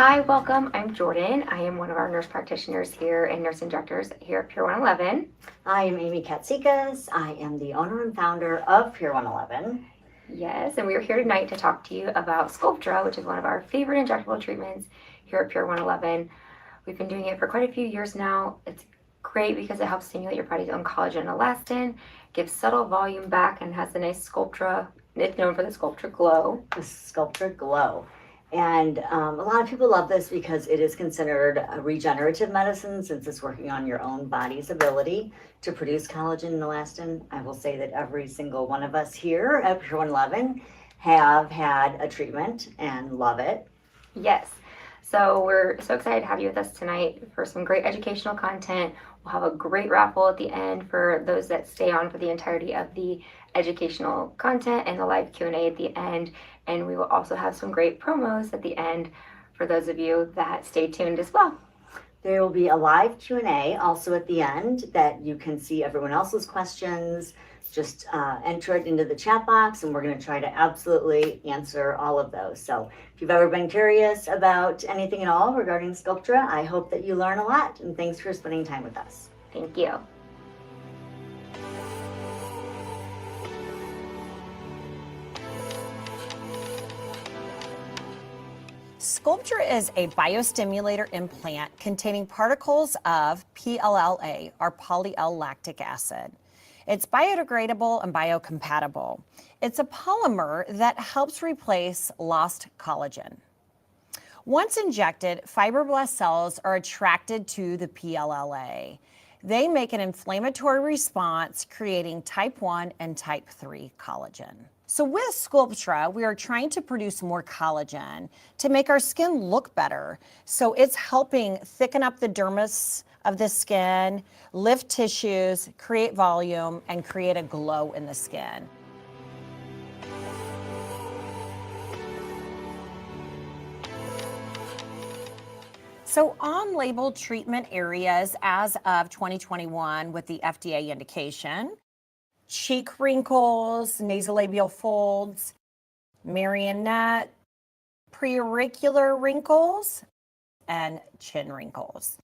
Hi, welcome. I'm Jordan. I am one of our nurse practitioners here and nurse injectors here at Pier 111. I am Amy Katsikas. I am the owner and founder of Pier 111. Yes, and we are here tonight to talk to you about Sculptra, which is one of our favorite injectable treatments here at Pier 111. We've been doing it for quite a few years now. It's great because it helps stimulate your body's own collagen and elastin, gives subtle volume back, and has a nice Sculptra. It's known for the Sculptra glow. The Sculptra Glow. And a lot of people love this because it is considered a regenerative medicine since it's working on your own body's ability to produce collagen and elastin. I will say that every single one of us here at Pier 111 have had a treatment and love it. Yes. So we're so excited to have you with us tonight for some great educational content. We'll have a great raffle at the end for those that stay on for the entirety of the educational content and the live Q&A at the end. And we will also have some great promos at the end for those of you that stay tuned as well. There will be a live Q&A also at the end that you can see everyone else's questions. Just enter it into the chat box and we're going to try to absolutely answer all of those. So if you've ever been curious about anything at all regarding Sculptra, I hope that you learn a lot, and thanks for spending time with us. Thank you. Sculptra is a biostimulator implant containing particles of PLLA, or poly-L-lactic acid. It's biodegradable and biocompatible. It's a polymer that helps replace lost collagen. Once injected, fibroblast cells are attracted to the PLLA. They make an inflammatory response, creating type 1 and type 3 collagen. So with Sculptra, we are trying to produce more collagen to make our skin look better. So it's helping thicken up the dermis of the skin, lift tissues, create volume, and create a glow in the skin. So on-label treatment areas as of 2021 with the FDA indication: cheek wrinkles, nasolabial folds, marionette, preauricular wrinkles, and chin wrinkles.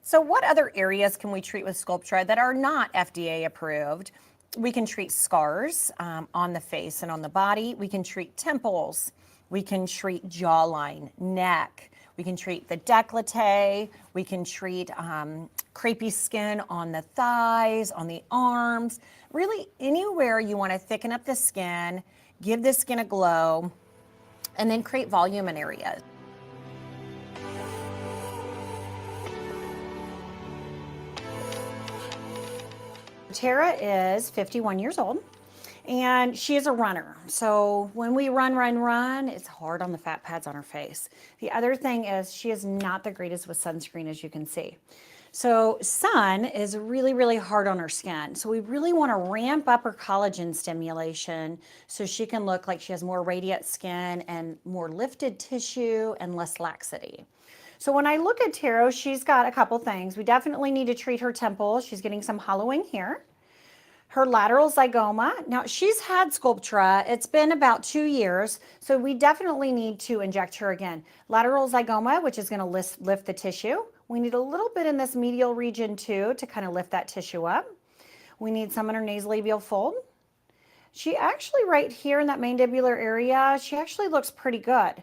So what other areas can we treat with Sculptra that are not FDA approved? We can treat scars on the face and on the body. We can treat temples. We can treat jawline, neck. We can treat the décolleté. We can treat crepey skin on the thighs, on the arms. Really anywhere you want to thicken up the skin, give the skin a glow, and then create volume in areas. Tara is 51 years old, and she is a runner. So when we run, it's hard on the fat pads on her face. The other thing is she is not the greatest with sunscreen, as you can see. So sun is really, really hard on her skin. So we really want to ramp up her collagen stimulation so she can look like she has more radiant skin and more lifted tissue and less laxity. So when I look at Tara, she's got a couple things. We definitely need to treat her temples. She's getting some hollowing here. Her lateral zygoma. Now she's had Sculptra. It's been about 2 years, so we definitely need to inject her again. Lateral zygoma, which is going to lift the tissue. We need a little bit in this medial region too to kind of lift that tissue up. We need some in her nasolabial fold. She actually right here in that mandibular area, she actually looks pretty good.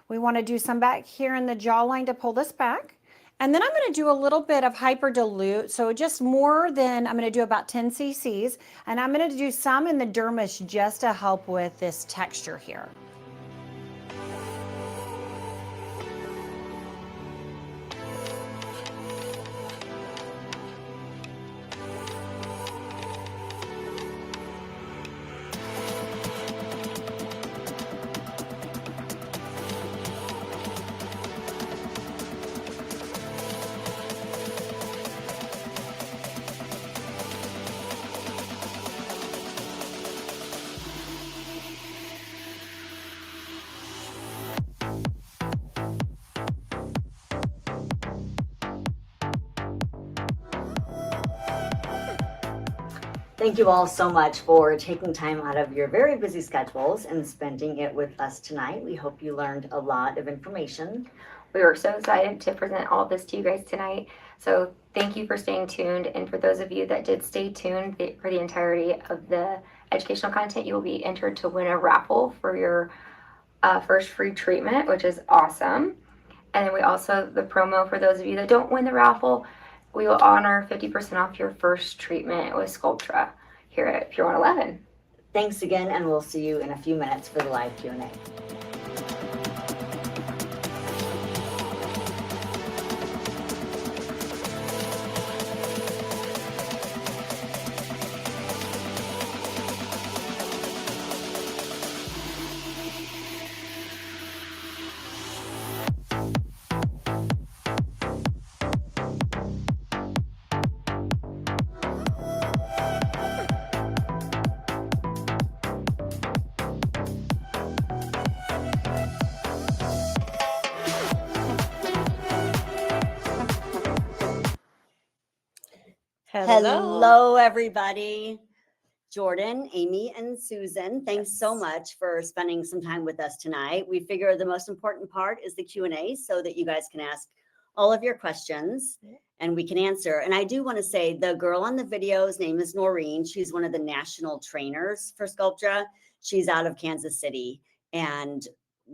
We want to do some back here in the jawline to pull this back. And then I'm going to do a little bit of hyperdilute, so just more than, I'm going to do about 10 cc's, and I'm going to do some in the dermis just to help with this texture here. Thank you all so much for taking time out of your very busy schedules and spending it with us tonight. We hope you learned a lot of information. We were so excited to present all of this to you guys tonight. So thank you for staying tuned. And for those of you that did stay tuned for the entirety of the educational content, you will be entered to win a raffle for your first free treatment, which is awesome. And then we also, the promo for those of you that don't win the raffle, we will honor 50% off your first treatment with Sculptra here at Pure 111. Thanks again, and we'll see you in a few minutes for the live Q&A. Hello, everybody. Jordan, Amy, and Susan, thanks so much for spending some time with us tonight. We figure the most important part is the Q&A so that you guys can ask all of your questions and we can answer. And I do want to say the girl on the video's name is Noreen. She's one of the national trainers for Sculptra. She's out of Kansas City, and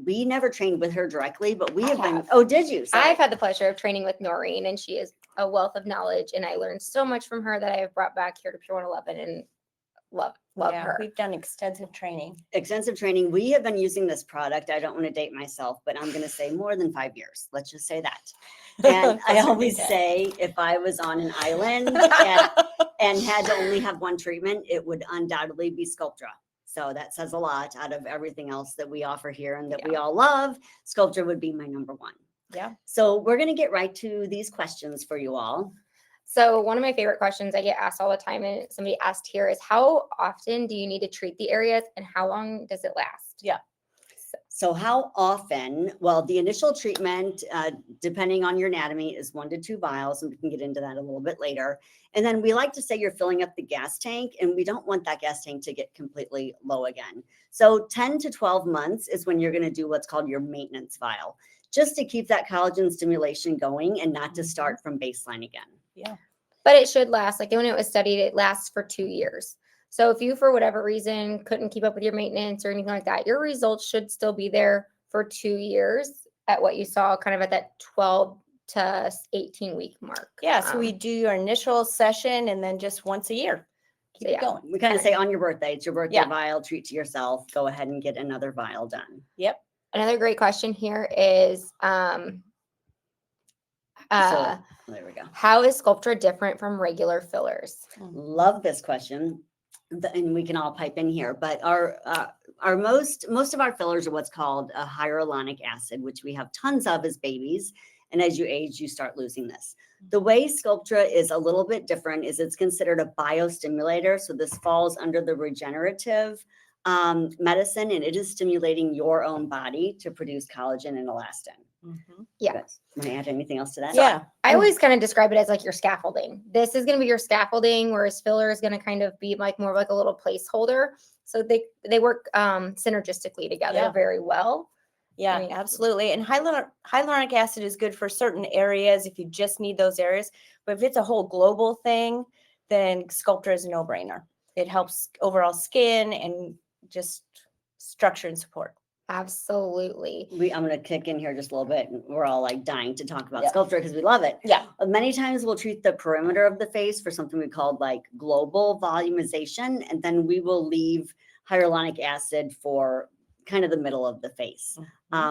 we never trained with her directly, but we have been. Oh, did you? Sorry. I've had the pleasure of training with Noreen, and she is a wealth of knowledge, and I learned so much from her that I have brought back here to Pure 111 and love her. We've done extensive training. We have been using this product. I don't want to date myself, but I'm going to say more than 5 years. Let's just say that. And I always say if I was on an island and had to only have one treatment, it would undoubtedly be Sculptra. So that says a lot out of everything else that we offer here and that we all love. Sculptra would be my number one. Yeah. So we're going to get right to these questions for you all. So one of my favorite questions I get asked all the time, and somebody asked here, is how often do you need to treat the areas and how long does it last? Yeah. So how often? Well, the initial treatment, depending on your anatomy, is 1 to 2 vials, and we can get into that a little bit later. And then we like to say you're filling up the gas tank, and we don't want that gas tank to get completely low again. So 10 to 12 months is when you're going to do what's called your maintenance vial, just to keep that collagen stimulation going and not to start from baseline again. Yeah. But it should last, like when it was studied, it lasts for 2 years. So if you, for whatever reason, couldn't keep up with your maintenance or anything like that, your results should still be there for 2 years at what you saw kind of at that 12 to 18 week mark. Yeah. So we do your initial session and then just once a year. Keep it going. We kind of say on your birthday, it's your birthday Yeah. vial, treat to yourself, go ahead and get another vial done. Yep. Another great question here is, So there we go. how is Sculptra different from regular fillers? Love this question. And we can all pipe in here, but our most of our fillers are what's called a hyaluronic acid, which we have tons of as babies. And as you age, you start losing this. The way Sculptra is a little bit different is it's considered a biostimulator. So this falls under the regenerative medicine, and it is stimulating your own body to produce collagen and elastin. Mm-hmm. Yeah. Want to add anything else to that? Yeah. I always kind of describe it as like your scaffolding. This is going to be your scaffolding, whereas filler is going to kind of be like more of like a little placeholder. So they work synergistically together Yeah. very well. Yeah, I mean, absolutely. And hyaluronic acid is good for certain areas if you just need those areas. But if it's a whole global thing, then Sculptra is a no-brainer. It helps overall skin and just structure and support. Absolutely. I'm going to kick in here just a little bit. We're all like dying to talk about Yeah. Sculptra because we love it. Yeah. Many times we'll treat the perimeter of the face for something we call like global volumization, and then we will leave hyaluronic acid for kind of the middle of the face.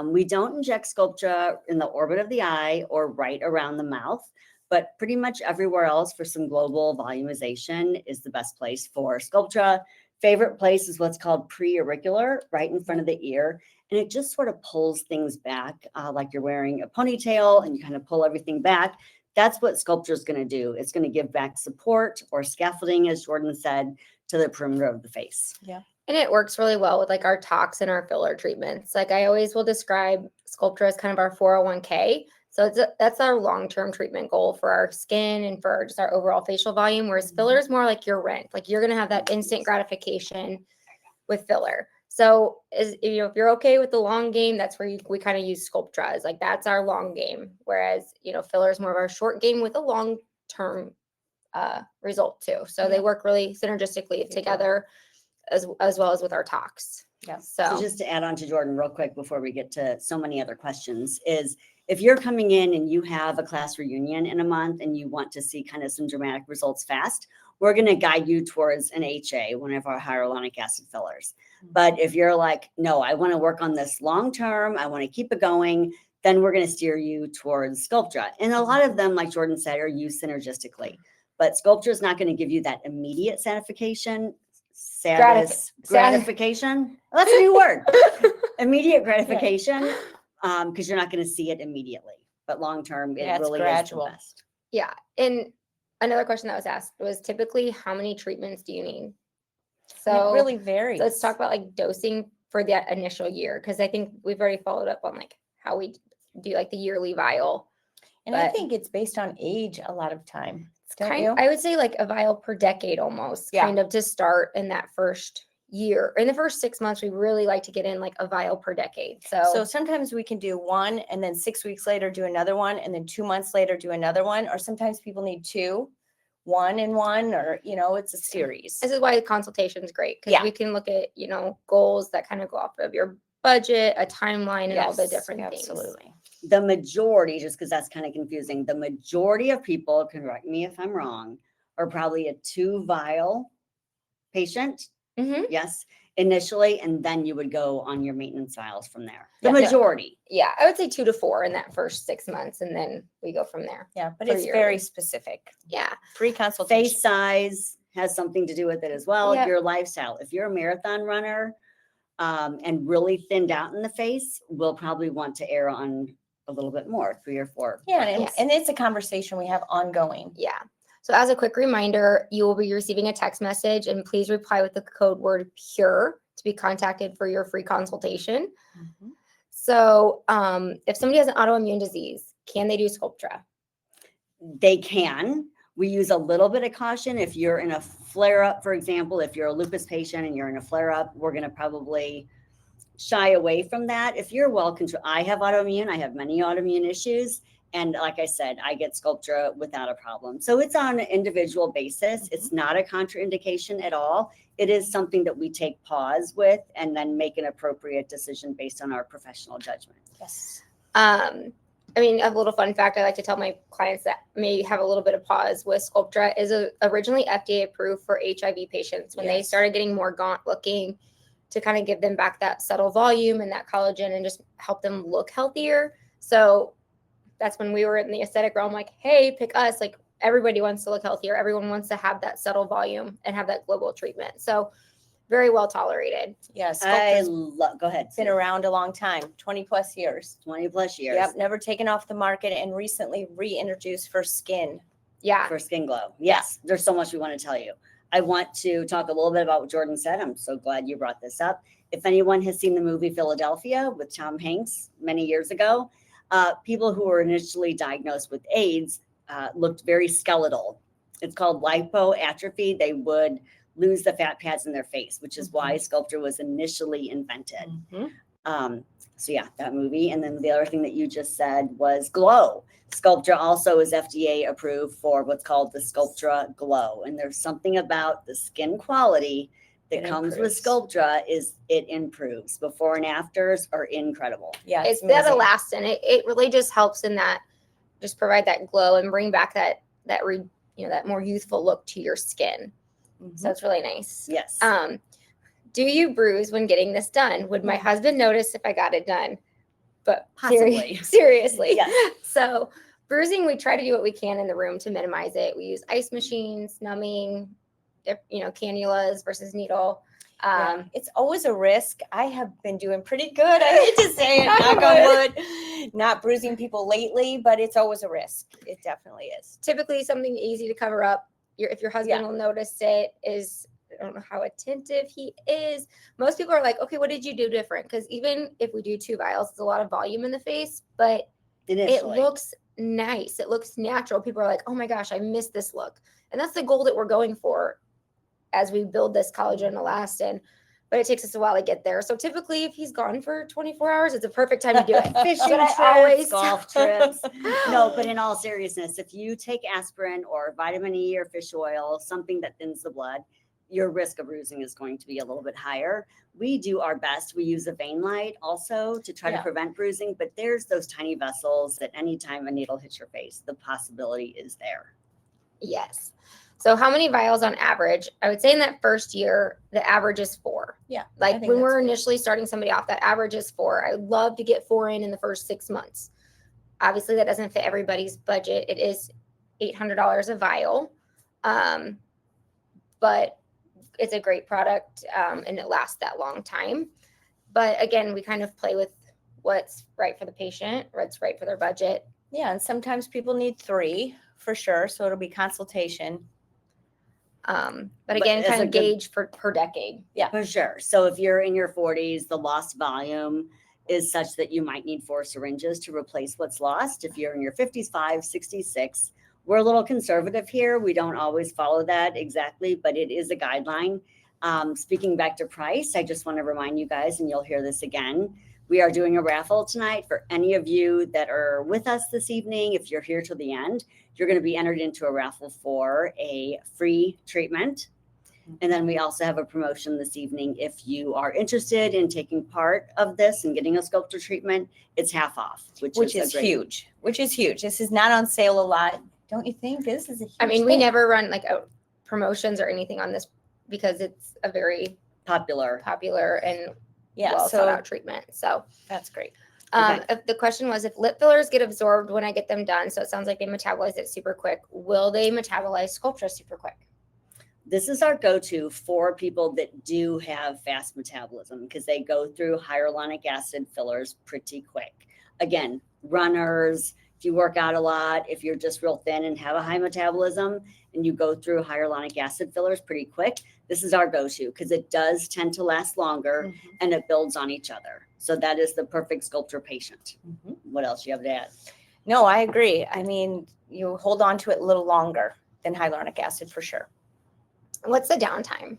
We don't inject Sculptra in the orbit of the eye or right around the mouth, but pretty much everywhere else for some global volumization is the best place for Sculptra. Favorite place is what's called preauricular, right in front of the ear. And it just sort of pulls things back like you're wearing a ponytail and you kind of pull everything back. That's what Sculptra is going to do. It's going to give back support or scaffolding, as Jordan said, to the perimeter of the face. Yeah. And it works really well with like our tox and our filler treatments. Like I always will describe Sculptra as kind of our 401k. So that's our long-term treatment goal for our skin and for just our overall facial volume, whereas filler is more like your rent. Like you're going to have that instant gratification with filler. So if you're okay with the long game, that's where we kind of use Sculptra as like, that's our long game. Whereas, filler is more of our short game with a long-term result too. So they work really synergistically together as well as with our tox. Yeah. So just to add on to Jordan real quick before we get to so many other questions is if you're coming in and you have a class reunion in a month and you want to see kind of some dramatic results fast, we're going to guide you towards an HA, one of our hyaluronic acid fillers. But if you're like, no, I want to work on this long term, I want to keep it going, then we're going to steer you towards Sculptra. And a lot of them, like Jordan said, are used synergistically. But Sculptra is not going to give you that immediate gratification. Well, that's a new word. Immediate gratification, because you're not going to see it immediately. But long term, it really gradual. is the best. Yeah. And another question that was asked was typically how many treatments do you need? So it really varies. Let's talk about like dosing for that initial year, because I think we've already followed up on like how we do like the yearly vial. And I think it's based on age a lot of time. I would say like a vial per decade almost, kind of to start in that first year. In the first 6 months, we really like to get in like a vial per decade. So sometimes we can do one and then 6 weeks later do another one and then 2 months later do another one. Or sometimes people need two, one and one, or, it's a series. This is why consultation is great, because we can look at, goals that kind of go off of your budget, a timeline, and all the different things. Absolutely. The majority, just because that's kind of confusing, the majority of people, correct me if I'm wrong, are probably a 2 vial patient. Mm-hmm. Yes, initially, and then you would go on your maintenance vials from there. The majority. Yeah, I would say 2 to 4 in that first 6 months, and then we go from there. Yeah, but it's very specific. Yeah. Free consultation. Face size has something to do with it as well. Yep. Your lifestyle. If you're a marathon runner and really thinned out in the face, we'll probably want to err on a little bit more, 3 or 4. Yeah, and it's a conversation we have ongoing. Yeah. So as a quick reminder, you will be receiving a text message, and please reply with the code word PURE to be contacted for your free consultation. Mm-hmm. So if somebody has an autoimmune disease, can they do Sculptra? They can. We use a little bit of caution. If you're in a flare-up, for example, if you're a lupus patient and you're in a flare-up, we're going to probably shy away from that. If you're well controlled, I have autoimmune, I have many autoimmune issues. And like I said, I get Sculptra without a problem. So it's on an individual basis. Mm-hmm. It's not a contraindication at all. It is something that we take pause with and then make an appropriate decision based on our professional judgment. Yes. I mean, a little fun fact I like to tell my clients that may have a little bit of pause with Sculptra is originally FDA approved for HIV patients when they started getting more gaunt looking, to kind of give them back that subtle volume and that collagen and just help them look healthier. So that's when we were in the aesthetic realm, like, hey, pick us. Like everybody wants to look healthier. Everyone wants to have that subtle volume and have that global treatment. So very well tolerated. Yes. Go ahead. Been around a long time, 20 plus years. 20 plus years. Yep. Never taken off the market and recently reintroduced for skin. Yeah. For skin glow. Yes. There's so much we want to tell you. I want to talk a little bit about what Jordan said. I'm so glad you brought this up. If anyone has seen the movie Philadelphia with Tom Hanks many years ago, people who were initially diagnosed with AIDS looked very skeletal. It's called lipoatrophy. They would lose the fat pads in their face, which is why Sculptra was initially invented. Mm-hmm. So yeah, that movie. And then the other thing that you just said was glow. Sculptra also is FDA approved for what's called the Sculptra Glow. And there's something about the skin quality that comes with Sculptra is it improves. Before and afters are incredible. Yeah, it's that elastin. It really just helps in that, just provide that glow and bring back that more youthful look to your skin. Mm-hmm. So it's really nice. Yes. Do you bruise when getting this done? Would my husband notice if I got it done? But Possibly. Seriously. Yes. So bruising, we try to do what we can in the room to minimize it. We use ice machines, numbing, cannulas versus needle. It's always a risk. I have been doing pretty good. I hate to say it, knock on wood, not bruising people lately, but it's always a risk. It definitely is. Typically something easy to cover up. If your husband will notice it, is I don't know how attentive he is. Most people are like, okay, what did you do different? Because even if we do 2 vials, it's a lot of volume in the face, but Initially. it looks nice. It looks natural. People are like, oh my gosh, I miss this look. And that's the goal that we're going for as we build this collagen and elastin. But it takes us a while to get there. So typically, if he's gone for 24 hours, it's a perfect time to do it. Fishing But I trips, always- golf trips. No, but in all seriousness, if you take aspirin or vitamin E or fish oil, something that thins the blood, your risk of bruising is going to be a little bit higher. We do our best. We use a vein light also to try to Yeah. prevent bruising, but there's those tiny vessels that anytime a needle hits your face, the possibility is there. Yes. So how many vials on average? I would say in that first year, the average is 4. Yeah. I Like think when that's we're good. initially starting somebody off, that average is 4. I would love to get 4 in the first 6 months. Obviously, that doesn't fit everybody's budget. It is $800 a vial, but it's a great product and it lasts that long time. But again, we kind of play with what's right for the patient, what's right for their budget. Yeah, and sometimes people need 3 for sure. So it'll be consultation. But again, it's kind a of good- gauge per decade. For sure. So if you're in your 40s, the lost volume is such that you might need 4 syringes to replace what's lost. If you're in your 50s, 5, 66, we're a little conservative here. We don't always follow that exactly, but it is a guideline. Speaking back to price, I just want to remind you guys, and you'll hear this again, we are doing a raffle tonight for any of you that are with us this evening. If you're here till the end, you're going to be entered into a raffle for a free treatment. And then we also have a promotion this evening. If you are interested in taking part of this and getting a Sculptra treatment, it's half off, which Is a great, huge. Which is huge. This is not on sale a lot. Don't you think? This is a huge I mean, we thing. never run like promotions or anything on this because it's a very popular. popular and Yeah, well so thought out treatment. So that's great. if the question was if lip fillers get absorbed when I get them done, so it sounds like they metabolize it super quick. Will they metabolize Sculptra super quick? This is our go-to for people that do have fast metabolism because they go through hyaluronic acid fillers pretty quick. Again, runners, if you work out a lot, if you're just real thin and have a high metabolism and you go through hyaluronic acid fillers pretty quick, this is our go-to because it does tend to last longer and it builds on each other. So that is the perfect Sculptra patient. What else do you have to add? No, I agree. I mean, you hold on to it a little longer than hyaluronic acid for sure. What's the downtime?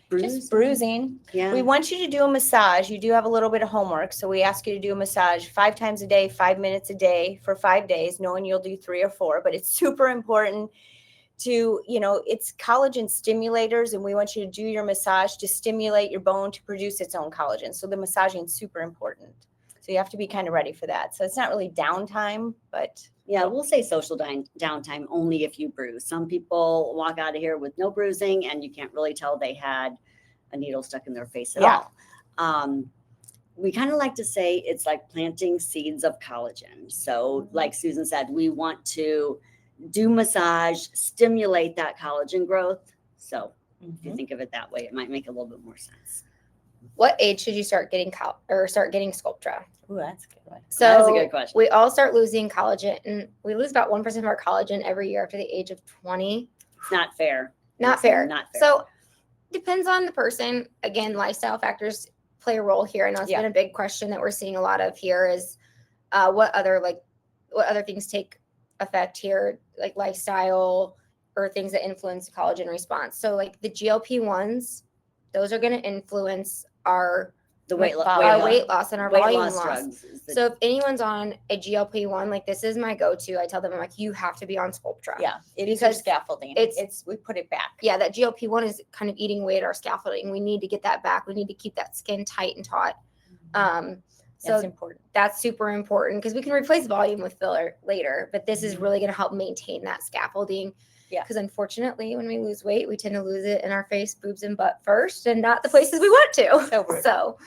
Just bruising. Yeah. We want you to do a massage. You do have a little bit of homework. So we ask you to do a massage 5 times a day, 5 minutes a day for 5 days, knowing you'll do 3 or 4. But it's super important to, it's collagen stimulators. And we want you to do your massage to stimulate your bone to produce its own collagen. So the massaging is super important. So you have to be kind of ready for that. So it's not really downtime, but Yeah, we'll say social downtime only if you bruise. Some people walk out of here with no bruising and you can't really tell they had a needle stuck in their face at all. We kind of like to say it's like planting seeds of collagen. So like Susan said, we want to do massage, stimulate that collagen growth. So if you think of it that way, it might make a little bit more sense. What age should you start getting Sculptra? Ooh, that's a good one. So That's a good question. we all start losing collagen, and we lose about 1% of our collagen every year after the age of 20. It's not fair. Not It's fair. Not fair. So depends on the person. Again, lifestyle factors play a role here. I know it's been a big question that we're seeing a lot of here is what other things take effect here, like lifestyle or things that influence collagen response. So like the GLP-1s, those are going to influence our the weight loss and our weight volume loss loss. drugs. So if anyone's on a GLP-1, like this is my go-to, I tell them, I'm like, you have to be on Sculptra. Yeah, it is our Because scaffolding. We put it back. Yeah, that GLP-1 is kind of eating away at our scaffolding. We need to get that back. We need to keep that skin tight and taut. So That's important. that's super important because we can replace volume with filler later, but this is really going to help maintain that scaffolding. Yeah. Because unfortunately, when we lose weight, we tend to lose it in our face, boobs, and butt first, and not the places we want to. So rude. So,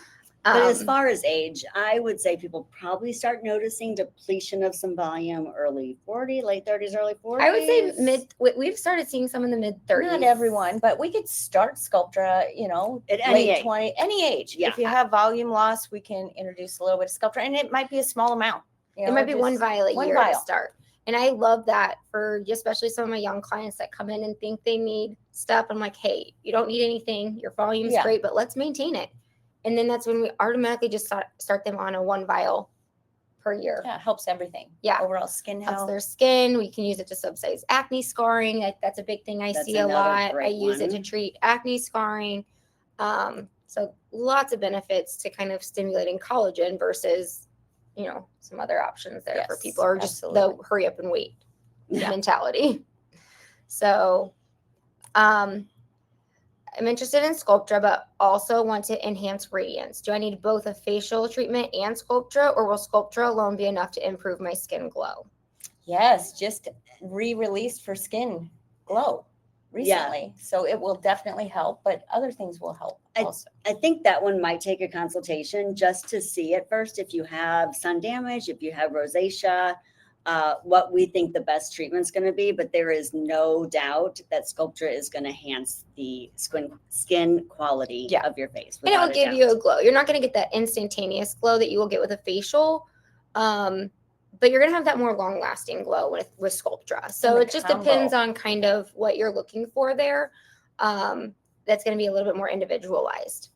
But as far as age, I would say people probably start noticing depletion of some volume early 40, late 30s, early 40s. I would say we've started seeing some in the mid 30s. Not everyone, but we could start Sculptra, At any late age. 20, any age. Yeah. If you have volume loss, we can introduce a little bit of Sculptra, and it might be a small amount. It might be one vial a one year to vial. start. And I love that for especially some of my young clients that come in and think they need stuff. I'm like, hey, you don't need anything. Your volume's Yeah. great, but let's maintain it. And then that's when we automatically just start them on a 1 vial per year. Yeah, it helps everything. Yeah. Overall skin Helps health. their skin. We can use it to subsidize acne scarring. That's a big thing I That's see a another lot. I great use it to one. treat acne scarring. So lots of benefits to kind of stimulating collagen versus, some other options there for Yes, people, or just the absolutely. hurry up and wait Yeah. mentality. So, I'm interested in Sculptra, but also want to enhance radiance. Do I need both a facial treatment and Sculptra, or will Sculptra alone be enough to improve my skin glow? Yes, just re-released for skin glow Yeah. recently. So it will definitely help, but other things will help also. I think that one might take a consultation just to see at first if you have sun damage, if you have rosacea, what we think the best treatment's going to be. But there is no doubt that Sculptra is going to enhance the skin quality Yeah. of your face. And it will without a give you doubt. a glow. You're not going to get that instantaneous glow that you will get with a facial, but you're going to have that more long-lasting glow with Sculptra. So And the it just combo. depends on kind of what you're looking for there. That's going to be a little bit more individualized.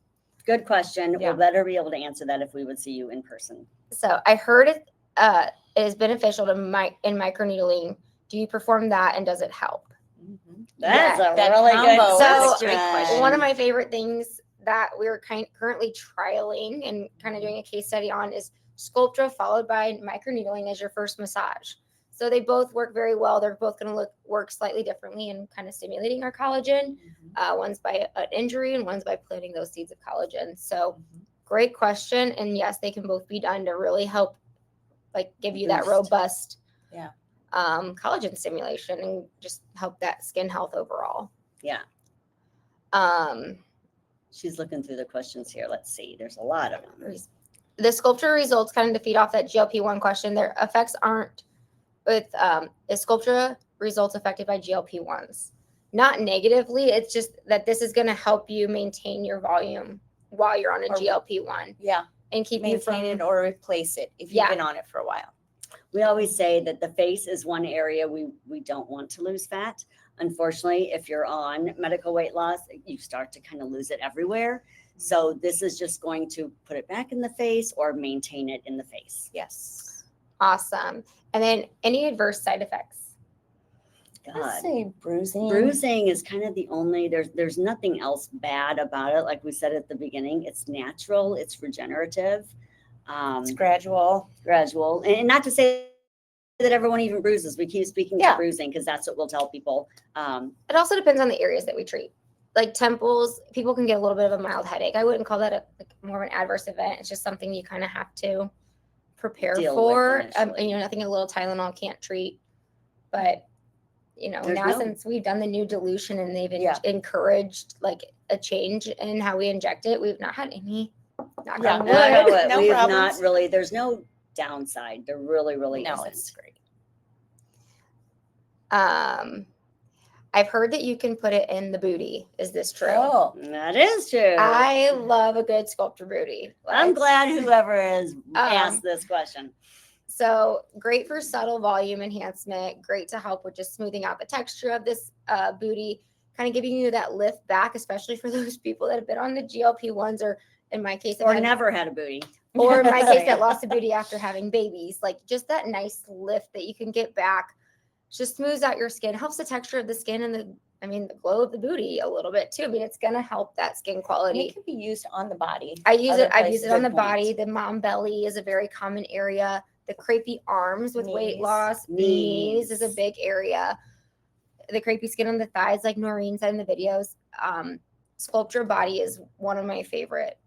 Good question. Yeah. We'll better be able to answer that if we would see you in person. So I heard it is beneficial to in microneedling. Do you perform that, and does it help? That's Yeah, a that really good combo is a question. great question. One of my favorite things that we're currently trialing and kind of doing a case study on is Sculptra followed by microneedling as your first massage. So they both work very well. They're both going to work slightly differently and kind of stimulating our collagen. One's by an injury and one's by planting those seeds of collagen. So great question. And yes, they can both be done to really help, like, give you that Boost. robust Yeah. collagen stimulation and just help that skin health overall. Yeah. She's looking through the questions here. Let's see. There's a lot of them. The Sculptra results kind of defeat off that GLP-1 question. Their effects aren't with is Sculptra results affected by GLP-1s? Not negatively. It's just that this is going to help you maintain your volume while you're on a Or- GLP-1 Yeah. and keep you from Maintain it or replace it if you've Yeah. been on it for a while. We always say that the face is one area we don't want to lose fat. Unfortunately, if you're on medical weight loss, you start to kind of lose it everywhere. So this is just going to put it back in the face or maintain it in the face. Yes. awesome. And then any adverse side effects? I'd God. say bruising. Bruising is kind of the only, there's nothing else bad about it. Like we said at the beginning, it's natural, it's regenerative, It's gradual. gradual. And not to say that everyone even bruises. We keep speaking Yeah. to bruising because that's what we'll tell people. It also depends on the areas that we treat. Like temples, people can get a little bit of a mild headache. I wouldn't call that more of an adverse event. It's just something you kind of have to prepare Deal for. with initially. Nothing a little Tylenol can't treat. But There's now no- since we've done the new dilution and they've Yeah. encouraged like a change in how we inject it, we've not had any. Knock Yeah. on No, No, wood. no we've not problems. really, there's no downside. There really No, isn't. it's great. I've heard that you can put it in the booty. Is this true? Oh, That is true. I love a good Sculptra booty. I'm Like, glad whoever has asked this question. So great for subtle volume enhancement. Great to help with just smoothing out the texture of this booty, kind of giving you that lift back, especially for those people that have been on the GLP-1s or in my case, Or never had a booty. or in my case that lost a booty after having babies. Like just that nice lift that you can get back, just smooths out your skin, helps the texture of the skin and the glow of the booty a little bit too. I mean, it's gonna help that skin And quality. it can be used on the body. I've used other it places. on the Good body. point. The mom belly is a very common area. The crepey arms with weight Knees. loss, knees is a Knees. big area. The crepey skin on the thighs, like Noreen said in the videos. Sculptra body is one of my favorite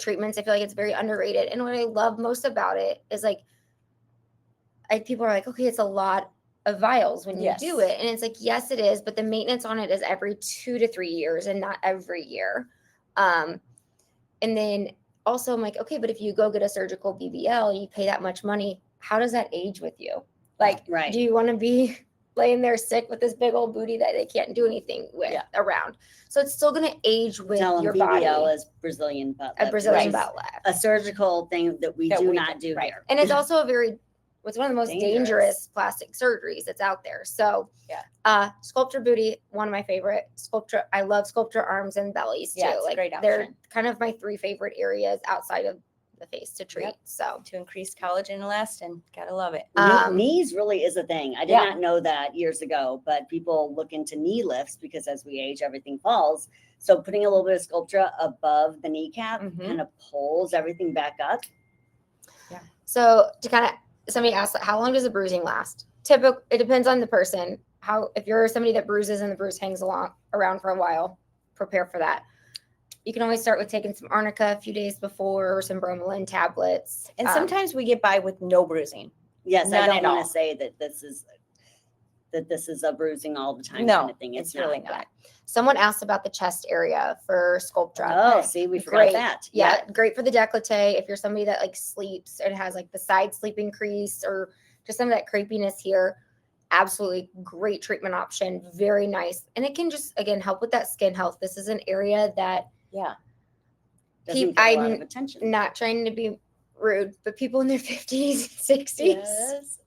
treatments. I feel like it's very underrated. And what I love most about it is people are like, okay, it's a lot of vials when you Yes. do it. And it's like, yes, it is, but the maintenance on it is every 2 to 3 years and not every year. And then also I'm like, okay, but if you go get a surgical BBL, you pay that much money. How does that age with you? Like, Right. do you want to be laying there sick with this big old booty that they can't do anything with around? So it's still going to age with Tell them your BBL body. is Brazilian butt A lift, Brazilian which is butt lift. a surgical thing that we That do we not do right. here. And it's also a very, it's one of the most Dangerous. dangerous plastic surgeries that's out there. So Yeah. Sculptra booty, one of my favorite. Sculptra, I love Sculptra arms and bellies too. Yeah, it's a like great they're option. kind of my 3 favorite areas outside of the face to treat. Yep. So To increase collagen and elastin. Gotta love it. Knees really is a thing. I did Yeah. not know that years ago, but people look into knee lifts because as we age, everything falls. So putting a little bit of Sculptra above the kneecap Mhm. kind of pulls everything back up. So to kind of, somebody asked, like, how long does the bruising last? It depends on the person. If you're somebody that bruises and the bruise hangs around for a while, prepare for that. You can always start with taking some arnica a few days before or some bromelain tablets. And sometimes we get by with no bruising. Yes, I None don't at want all. to say that this is a bruising all the time No, kind of thing. it's really but- not. Someone asked about the chest area for Sculptra. Oh, see, we forgot Great. that. Yeah, great for the décolleté. If you're somebody that like sleeps and has like the side sleeping crease or just some of that crepiness here, absolutely great treatment option. Very nice. And it can just, again, help with that skin health. This is an area that Yeah. Doesn't get a lot of I'm attention. not trying to be rude, but people in their 50s, 60s. Yes.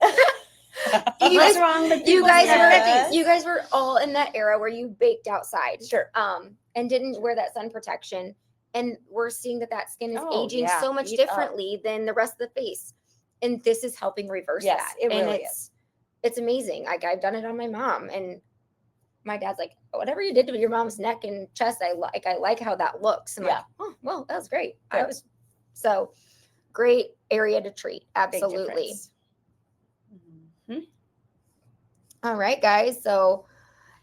You What's guys- wrong with You people guys in their Yes. 50s? you guys were all in that era where you baked outside. Sure. And didn't wear that sun protection. And we're seeing that skin is Oh, aging yeah. so much Eat up. differently than the rest of the face. And this is helping reverse Yes, that. it and really it's amazing. Like I've done it on my mom, and my dad's like, whatever you did to your mom's neck and chest, I like how that looks. I'm Yeah. like, oh well, that was great. Good. So great area to treat. Big Absolutely. difference. Mhm. All right, guys. So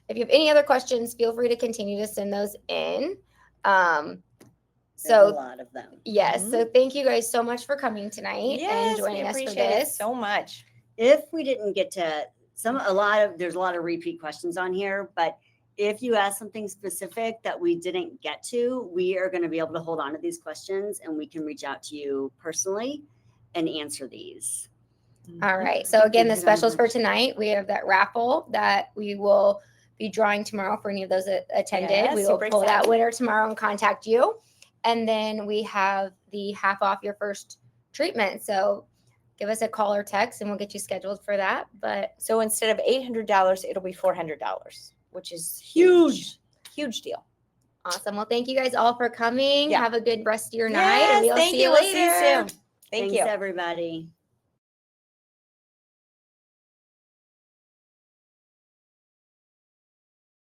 if you have any other questions, feel free to continue to send those in. There's a So lot of them. yes, so thank you guys so much for coming tonight and Yes, we joining us for appreciate it this. so much. If we didn't get to there's a lot of repeat questions on here, but if you ask something specific that we didn't get to, we are going to be able to hold on to these questions and we can reach out to you personally and answer these. All right. So again, the Hit on specials for bunch. tonight, we have that raffle that we will be drawing tomorrow for any of those that attended. Yes, We will super pull that excited. winner tomorrow and contact you. And then we have the half off your first treatment. So give us a call or text and we'll get you scheduled for that. But So instead of $800, it'll be $400, which is huge. Huge deal. awesome. Well, thank you guys all for coming. Yeah. Have a good rest of your night. And Yes, we'll thank see you. you We'll later. see you soon. Thank Thanks, you. everybody.